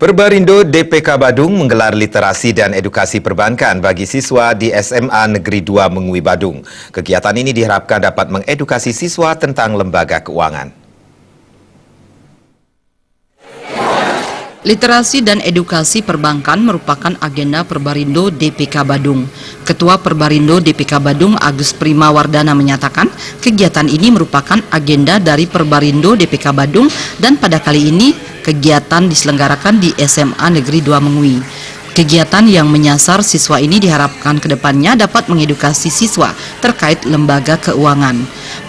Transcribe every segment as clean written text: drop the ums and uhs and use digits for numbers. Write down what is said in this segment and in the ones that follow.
Perbarindo DPK Badung menggelar literasi dan edukasi perbankan bagi siswa di SMA Negeri 2 Mengui Badung. Kegiatan ini diharapkan dapat mengedukasi siswa tentang lembaga keuangan. Literasi dan edukasi perbankan merupakan agenda Perbarindo DPK Badung. Ketua Perbarindo DPK Badung Agus Primawardana menyatakan kegiatan ini merupakan agenda dari Perbarindo DPK Badung dan pada kali ini kegiatan diselenggarakan di SMA Negeri 2 Mengui. Kegiatan yang menyasar siswa ini diharapkan kedepannya dapat mengedukasi siswa terkait lembaga keuangan.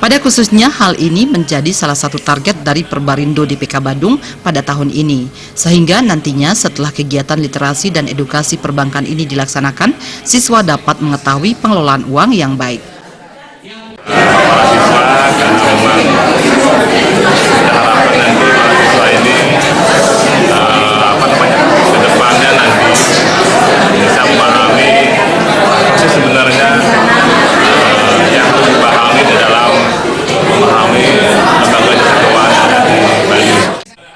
Pada khususnya hal ini menjadi salah satu target dari Perbarindo DPK Badung pada tahun ini. Sehingga nantinya setelah kegiatan literasi dan edukasi perbankan ini dilaksanakan, siswa dapat mengetahui pengelolaan uang yang baik. Para siswa kan memang harapan nanti para siswa ini kedepannya nanti bisa memahami sih sebenarnya yang harus dipahami di dalam memahami lembaga jasa keuangan di Bali.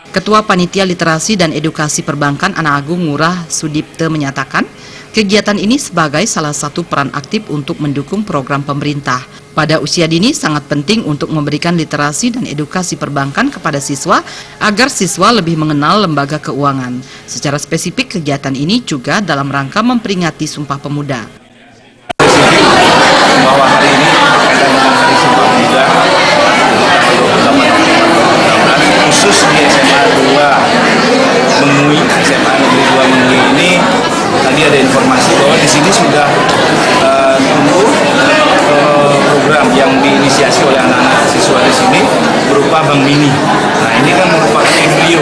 Ketua Panitia Literasi dan Edukasi Perbankan Anak Agung Ngurah Sudipte menyatakan kegiatan ini sebagai salah satu peran aktif untuk mendukung program pemerintah. Pada usia dini sangat penting untuk memberikan literasi dan edukasi perbankan kepada siswa agar siswa lebih mengenal lembaga keuangan. Secara spesifik kegiatan ini juga dalam rangka memperingati Sumpah Pemuda. Bahwa hari ini berkaitan dengan Hari Sumpah Pemuda khusus di SMA 2 Mengui, SMA Negeri 2 Mengui ini tadi ada informasi bahwa di sini sudah tumbuh program yang diinisiasi oleh anak-anak siswa di sini berupa Bank Mini. Nah, ini kan merupakan embrio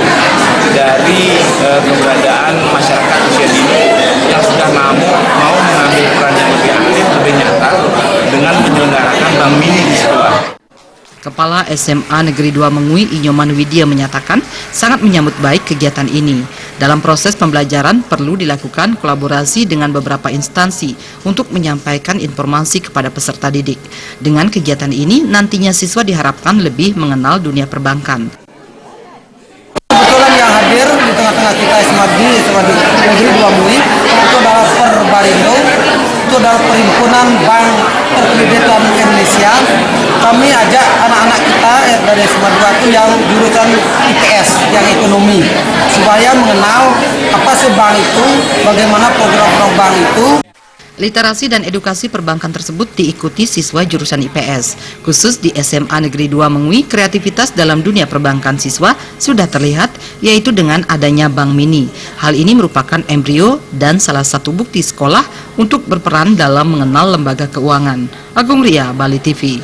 dari keberadaan masyarakat usia dini yang sudah mau mengambil peran yang lebih aktif, lebih nyata dengan menyelenggarakan Bank Mini di sekolah. Kepala SMA Negeri 2 Mengui Inyoman Widya menyatakan sangat menyambut baik kegiatan ini. Dalam proses pembelajaran perlu dilakukan kolaborasi dengan beberapa instansi untuk menyampaikan informasi kepada peserta didik. Dengan kegiatan ini nantinya siswa diharapkan lebih mengenal dunia perbankan. Kebetulan yang hadir di tengah-tengah kita SMA Negeri 2 Mengui itu adalah Perbarindo, itu adalah Perhimpunan Bank Terkreditan Indonesia. Kami ajak anak-anak kita dari SMA 2 itu yang jurusan IPS, yang ekonomi, supaya mengenal apa sih bank itu, bagaimana program-program bank itu. Literasi dan edukasi perbankan tersebut diikuti siswa jurusan IPS. Khusus di SMA Negeri 2 Mengui, kreativitas dalam dunia perbankan siswa sudah terlihat, yaitu dengan adanya Bank Mini. Hal ini merupakan embrio dan salah satu bukti sekolah untuk berperan dalam mengenal lembaga keuangan. Agung Ria, Bali TV.